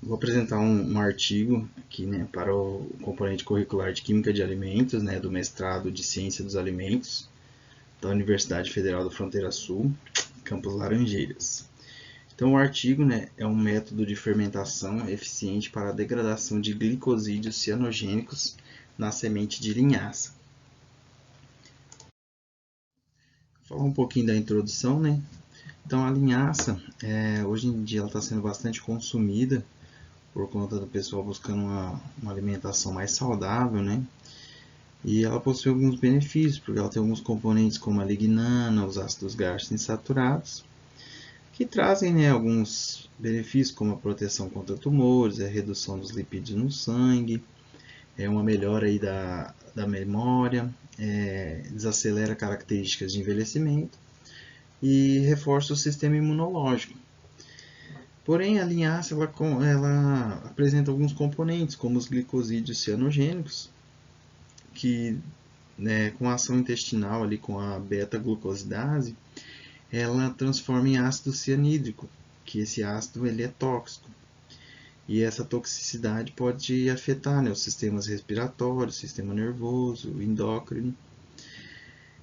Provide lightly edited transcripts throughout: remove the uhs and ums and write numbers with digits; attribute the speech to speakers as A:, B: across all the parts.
A: Vou apresentar um artigo aqui, né, para o componente curricular de Química de Alimentos, né, do mestrado de Ciência dos Alimentos da Universidade Federal da Fronteira Sul, Campus Laranjeiras. Então, o artigo, né, é um método de fermentação eficiente para a degradação de glicosídeos cianogênicos na semente de linhaça. Vou falar um pouquinho da introdução, né? Então, a linhaça, hoje em dia, ela está sendo bastante consumida por conta do pessoal buscando uma alimentação mais saudável, né? E ela possui alguns benefícios, porque ela tem alguns componentes como a lignana, os ácidos graxos insaturados, que trazem, né, alguns benefícios como a proteção contra tumores, a redução dos lipídios no sangue, uma melhora aí da memória, desacelera características de envelhecimento e reforça o sistema imunológico. Porém, a linhaça ela apresenta alguns componentes, como os glicosídeos cianogênicos, que, né, com a ação intestinal ali com a beta-glucosidase, ela transforma em ácido cianídrico, que esse ácido ele é tóxico. E essa toxicidade pode afetar, né, os sistemas respiratórios, sistema nervoso, endócrino.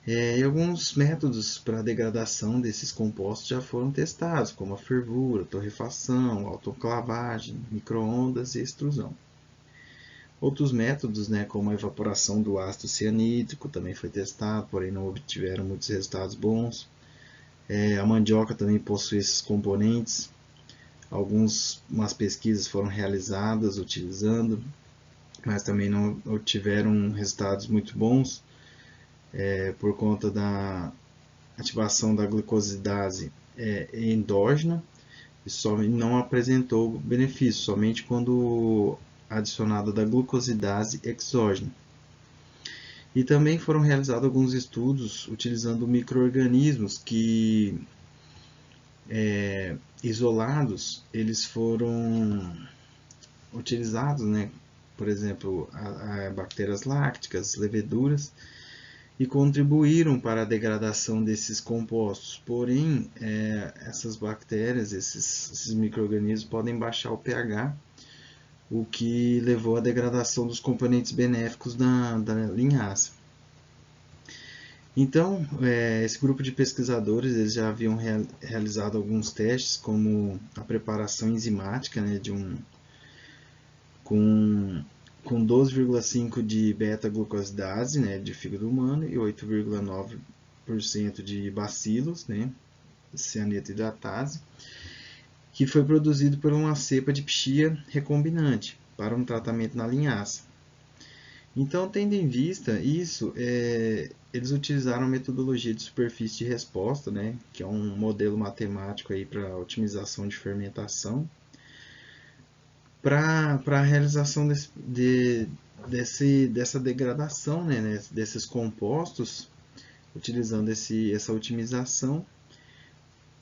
A: E alguns métodos para a degradação desses compostos já foram testados, como a fervura, torrefação, autoclavagem, micro-ondas e extrusão. Outros métodos, né, como a evaporação do ácido cianídrico, também foi testado, porém não obtiveram muitos resultados bons. A mandioca também possui esses componentes. Algumas pesquisas foram realizadas utilizando, mas também não obtiveram resultados muito bons, por conta da ativação da glucosidase endógena, e só não apresentou benefício, somente quando adicionada da glucosidase exógena. E também foram realizados alguns estudos utilizando micro-organismos que, isolados, eles foram utilizados, né? Por exemplo, a bactérias lácticas, leveduras, e contribuíram para a degradação desses compostos. Porém, essas bactérias, esses micro-organismos podem baixar o pH, o que levou à degradação dos componentes benéficos da linhaça. Então, esse grupo de pesquisadores eles já haviam realizado alguns testes, como a preparação enzimática, né, com 12,5% de beta-glucosidase, né, de fígado humano, e 8,9% de bacilos, né, cianeto hidratase, que foi produzido por uma cepa de pchia recombinante para um tratamento na linhaça. Então, tendo em vista isso, eles utilizaram a metodologia de superfície de resposta, né, que é um modelo matemático para otimização de fermentação, para a realização dessa degradação, né, desses compostos, utilizando essa otimização,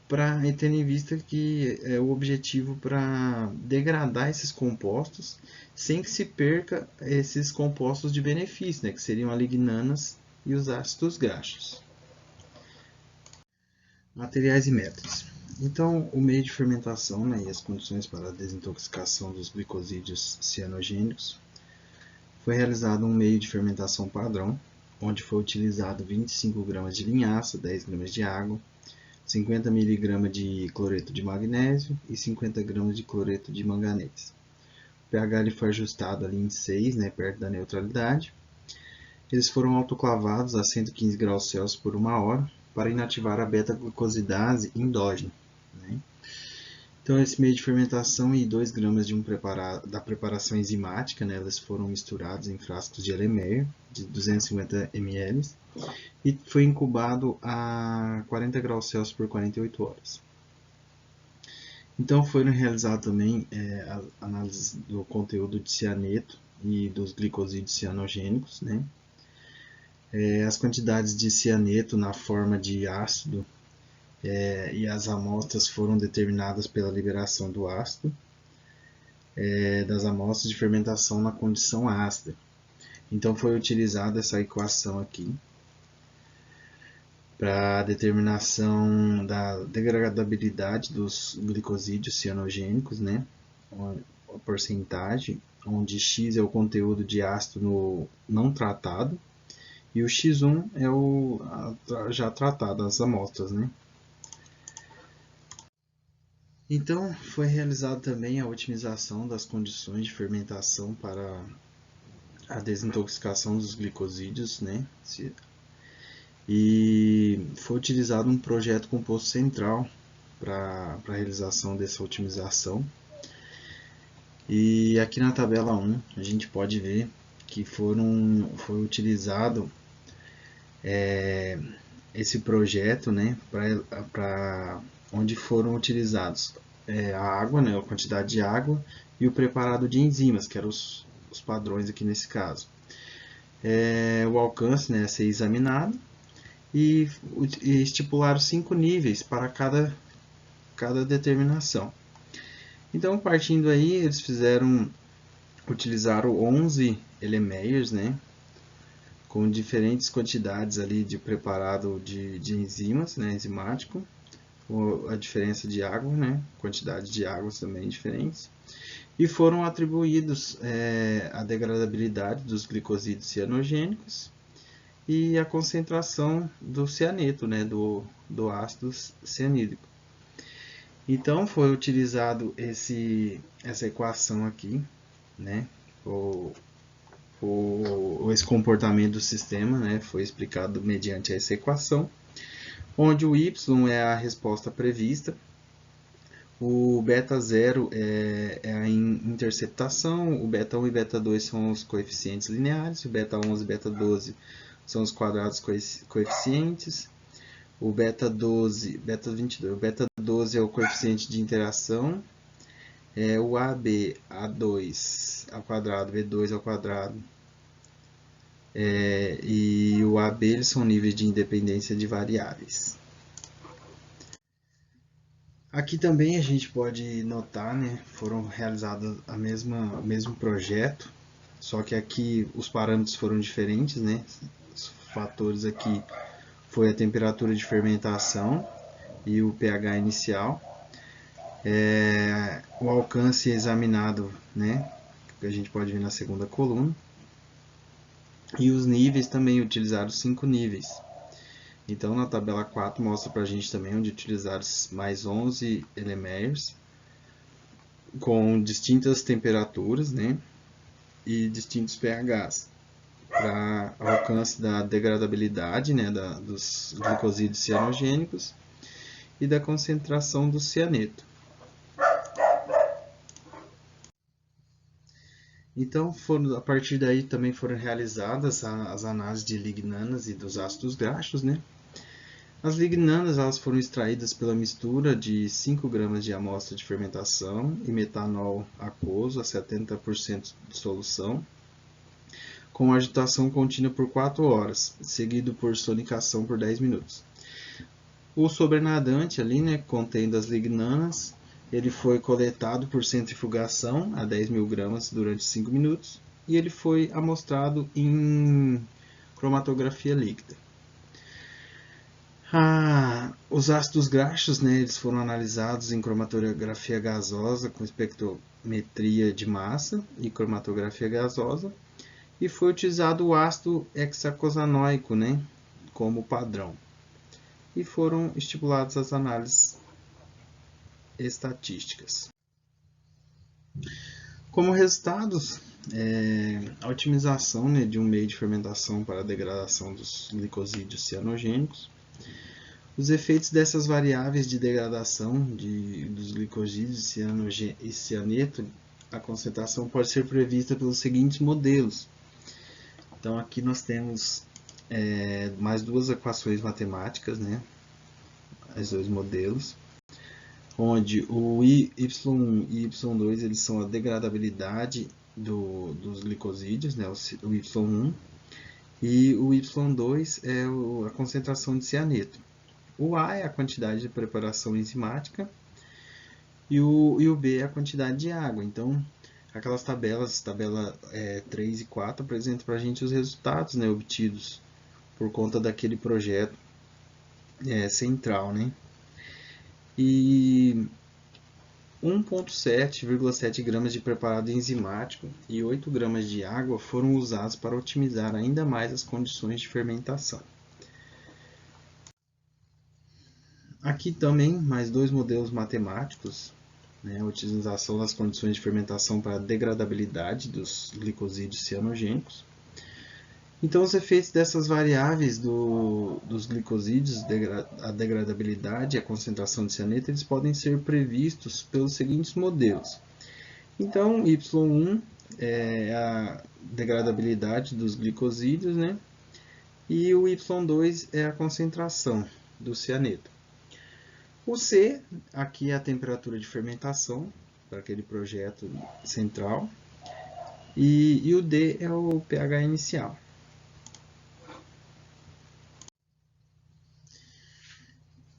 A: para tendo em vista que o objetivo para degradar esses compostos sem que se perca esses compostos de benefício, né, que seriam as lignanas e os ácidos graxos. Materiais e métodos. Então, o meio de fermentação, né, e as condições para a desintoxicação dos glicosídeos cianogênicos, foi realizado um meio de fermentação padrão, onde foi utilizado 25 gramas de linhaça, 10 gramas de água, 50 mg de cloreto de magnésio e 50 gramas de cloreto de manganês. O pH ele foi ajustado ali em 6, né, perto da neutralidade. Eles foram autoclavados a 115 graus Celsius por 1 hora para inativar a beta-glucosidase endógena, né? Então, esse meio de fermentação e 2 gramas da preparação enzimática, né, elas foram misturados em frascos de Erlenmeyer de 250 ml e foi incubado a 40 graus Celsius por 48 horas. Então, foram realizadas também a análise do conteúdo de cianeto e dos glicosídeos cianogênicos, né? As quantidades de cianeto na forma de ácido e as amostras foram determinadas pela liberação do ácido das amostras de fermentação na condição ácida. Então foi utilizada essa equação aqui para a determinação da degradabilidade dos glicosídeos cianogênicos, né? a porcentagem, onde X é o conteúdo de ácido não tratado e o X1 é o já tratado, as amostras, né? Então, foi realizada também a otimização das condições de fermentação para a desintoxicação dos glicosídeos, né? E foi utilizado um projeto composto central para a realização dessa otimização. E aqui na tabela 1 a gente pode ver que foi utilizado esse projeto, né, para onde foram utilizados a água, né, a quantidade de água e o preparado de enzimas, que eram os padrões aqui nesse caso. O alcance, né, a ser examinado e estipularam 5 níveis para cada determinação. Então, partindo aí, eles utilizaram 11 Erlenmeyers, né, com diferentes quantidades ali de preparado de enzimas, né, enzimático, a diferença de água, né, quantidade de águas também diferentes, e foram atribuídos a degradabilidade dos glicosídeos cianogênicos e a concentração do cianeto, né, do ácido cianídrico. Então foi utilizado essa equação aqui, né, esse comportamento do sistema, né, foi explicado mediante essa equação, onde o y é a resposta prevista, o beta 0 é a interceptação, o beta 1 e beta 2 são os coeficientes lineares, o beta 11 e beta 12 são os quadrados coeficientes, o beta 12, beta 22, o beta 12 é o coeficiente de interação, o AB, A2 ao quadrado, B2 ao quadrado, e o AB eles são níveis de independência de variáveis. Aqui também a gente pode notar, né, foram realizados o mesmo projeto, só que aqui os parâmetros foram diferentes, né? Os fatores aqui foi a temperatura de fermentação e o pH inicial. O alcance examinado, né, que a gente pode ver na segunda coluna. E os níveis também utilizaram 5 níveis. Então na tabela 4 mostra para a gente também onde utilizaram mais 11 Erlenmeyers com distintas temperaturas, né, e distintos pHs para alcance da degradabilidade, né, dos glicosídeos cianogênicos e da concentração do cianeto. Então, a partir daí também foram realizadas as análises de lignanas e dos ácidos graxos, né? As lignanas elas foram extraídas pela mistura de 5 gramas de amostra de fermentação e metanol aquoso a 70% de solução, com agitação contínua por 4 horas, seguido por sonicação por 10 minutos. O sobrenadante ali, né, contendo as lignanas, ele foi coletado por centrifugação a 10.000 gramas durante 5 minutos e ele foi amostrado em cromatografia líquida. Os ácidos graxos, né, eles foram analisados em cromatografia gasosa com espectrometria de massa e cromatografia gasosa e foi utilizado o ácido hexacosanoico, né, como padrão. E foram estipuladas as análises estatísticas. Como resultados, a otimização, né, de um meio de fermentação para a degradação dos glicosídeos cianogênicos, os efeitos dessas variáveis de degradação dos glicosídeos e cianeto, a concentração pode ser prevista pelos seguintes modelos. Então aqui nós temos mais duas equações matemáticas, né, os dois modelos, onde o Y1 e Y2 eles são a degradabilidade dos glicosídeos, né, o Y1, e o Y2 é a concentração de cianeto. O A é a quantidade de preparação enzimática e o B é a quantidade de água. Então, aquelas tabelas, tabela 3 e 4, apresentam para a gente os resultados, né, obtidos por conta daquele projeto central, né? E 1,7 gramas de preparado enzimático e 8 gramas de água foram usados para otimizar ainda mais as condições de fermentação. Aqui também mais dois modelos matemáticos, a utilização das condições de fermentação para a degradabilidade dos glicosídeos cianogênicos. Então, os efeitos dessas variáveis dos glicosídeos, a degradabilidade e a concentração de cianeto, eles podem ser previstos pelos seguintes modelos. Então, Y1 é a degradabilidade dos glicosídeos, e o Y2 é a concentração do cianeto. O C, aqui é a temperatura de fermentação, para aquele projeto central, e o D é o pH inicial.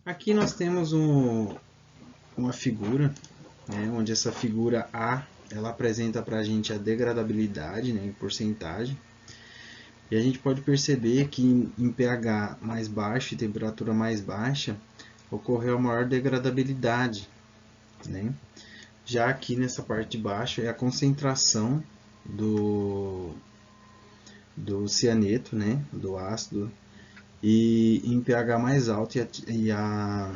A: Aqui nós temos uma figura, onde essa figura A ela apresenta para a gente a degradabilidade, em porcentagem. E a gente pode perceber que em pH mais baixo e temperatura mais baixa ocorreu a maior degradabilidade. Já aqui nessa parte de baixo é a concentração do cianeto, do ácido. E em pH mais alto e a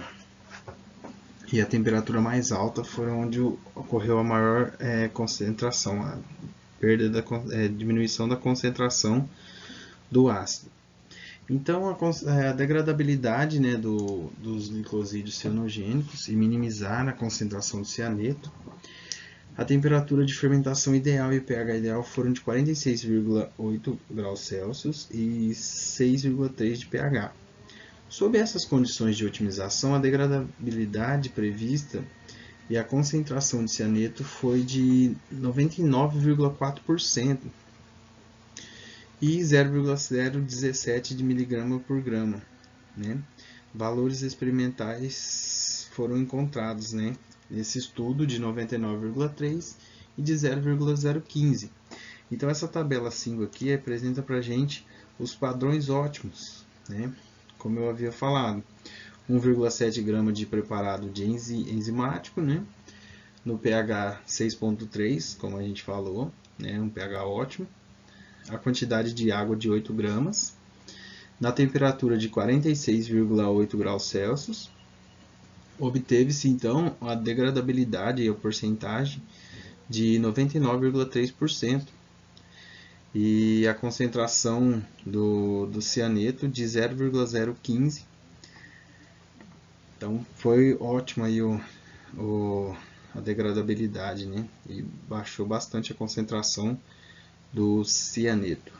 A: temperatura mais alta foram onde ocorreu a maior concentração, a diminuição da concentração do ácido. Então, a degradabilidade dos glicosídeos cianogênicos e minimizar a concentração de cianeto. A temperatura de fermentação ideal e o pH ideal foram de 46,8 graus Celsius e 6,3 de pH. Sob essas condições de otimização, a degradabilidade prevista e a concentração de cianeto foi de 99,4% e 0,017 de miligrama por grama. Valores experimentais foram encontrados, nesse estudo de 99,3 e de 0,015. Então essa tabela 5 aqui apresenta para a gente os padrões ótimos, como eu havia falado. 1,7 grama de preparado de enzimático, no pH 6,3, como a gente falou, um pH ótimo. A quantidade de água de 8 gramas, na temperatura de 46,8 graus Celsius. Obteve-se, então, a degradabilidade e a porcentagem de 99,3% e a concentração do cianeto de 0,015. Então, foi ótima aí a degradabilidade, e baixou bastante a concentração do cianeto.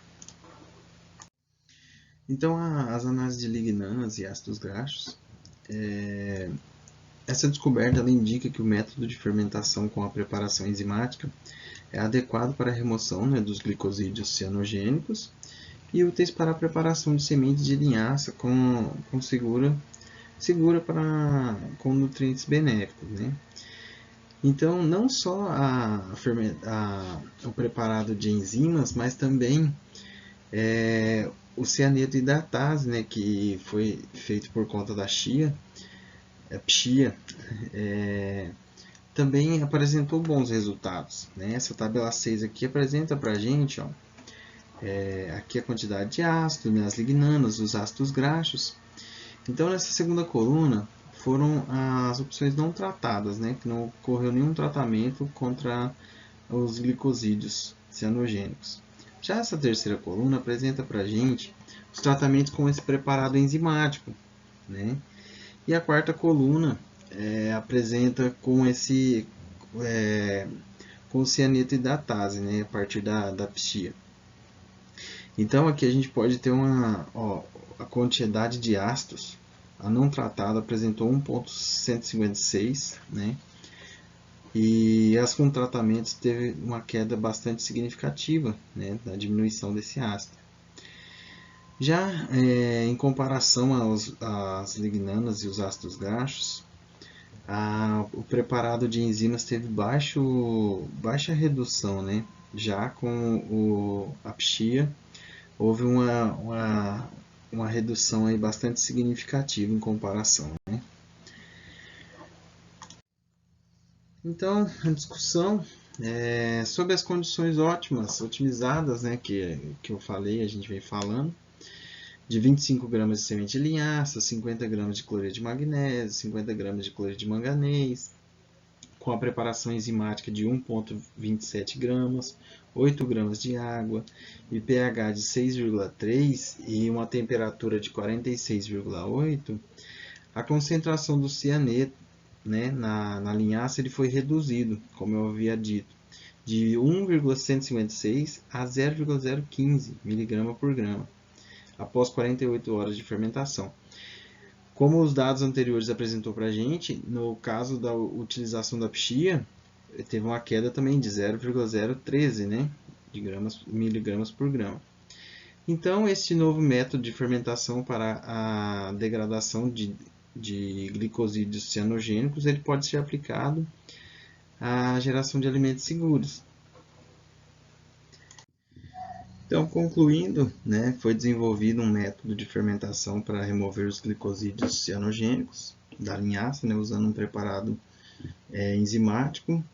A: Então, as análises de lignanas e ácidos graxos, essa descoberta ela indica que o método de fermentação com a preparação enzimática é adequado para a remoção dos glicosídeos cianogênicos e úteis para a preparação de sementes de linhaça segura com nutrientes benéficos. Então, não só o preparado de enzimas, mas também o cianeto hidratase, que foi feito por conta da pshia, também apresentou bons resultados. Essa tabela 6 aqui apresenta para a gente aqui a quantidade de ácido, as lignanas, os ácidos graxos. Então, nessa segunda coluna, foram as opções não tratadas, que não ocorreu nenhum tratamento contra os glicosídeos cianogênicos. Já essa terceira coluna apresenta para a gente os tratamentos com esse preparado enzimático, E a quarta coluna apresenta com o cianeto hidratase, a partir da pshia. Então aqui a gente pode ter a quantidade de ácidos. A não tratada apresentou 1,156, e as com tratamentos teve uma queda bastante significativa, na diminuição desse ácido. Já em comparação às lignanas e os ácidos graxos, o preparado de enzimas teve baixa redução, Já com a pshia houve uma redução aí bastante significativa em comparação. Então, a discussão é sobre as condições ótimas, otimizadas, né, que eu falei, a gente vem falando, de 25 gramas de semente de linhaça, 50 gramas de cloreto de magnésio, 50 gramas de cloreto de manganês, com a preparação enzimática de 1,27 gramas, 8 gramas de água e pH de 6,3 e uma temperatura de 46,8, a concentração do cianeto, né, na linhaça ele foi reduzido, como eu havia dito, de 1,156 a 0,015 mg por grama, após 48 horas de fermentação. Como os dados anteriores apresentou para a gente, no caso da utilização da pchia, teve uma queda também de 0,013, né, de miligramas por grama. Então, este novo método de fermentação para a degradação de glicosídeos cianogênicos, ele pode ser aplicado à geração de alimentos seguros. Então, concluindo, né, foi desenvolvido um método de fermentação para remover os glicosídeos cianogênicos da linhaça, né, usando um preparado enzimático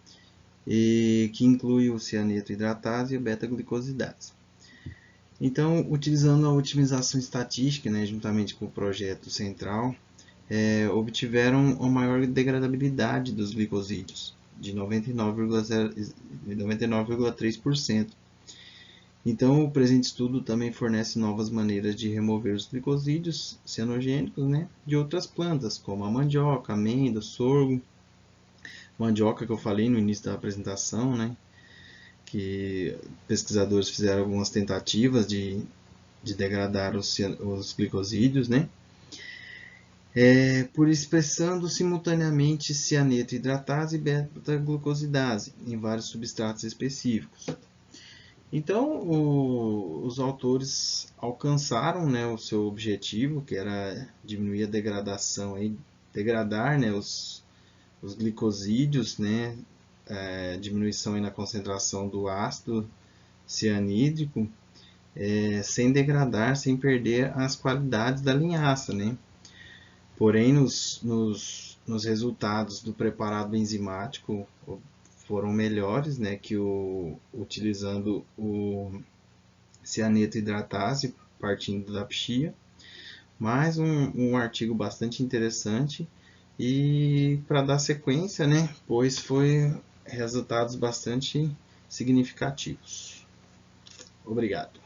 A: que inclui o cianeto hidratase e a beta-glicosidase. Então, utilizando a otimização estatística, né, juntamente com o projeto central, obtiveram uma maior degradabilidade dos glicosídeos, de 99,3%. Então, o presente estudo também fornece novas maneiras de remover os glicosídeos cianogênicos, né, de outras plantas, como a mandioca, amêndoa, sorgo. Mandioca, que eu falei no início da apresentação, né, que pesquisadores fizeram algumas tentativas de degradar os glicosídeos, né, por expressando simultaneamente cianeto hidratase e beta-glucosidase em vários substratos específicos. Então, os autores alcançaram, né, o seu objetivo, que era diminuir a degradação, degradar, né, os glicosídeos, né, diminuição na concentração do ácido cianídrico, sem degradar, sem perder as qualidades da linhaça, né? Porém, nos resultados do preparado enzimático foram melhores, né, que utilizando o cianeto hidratase partindo da pchia. Mais um artigo bastante interessante e para dar sequência, né, pois foi resultados bastante significativos. Obrigado.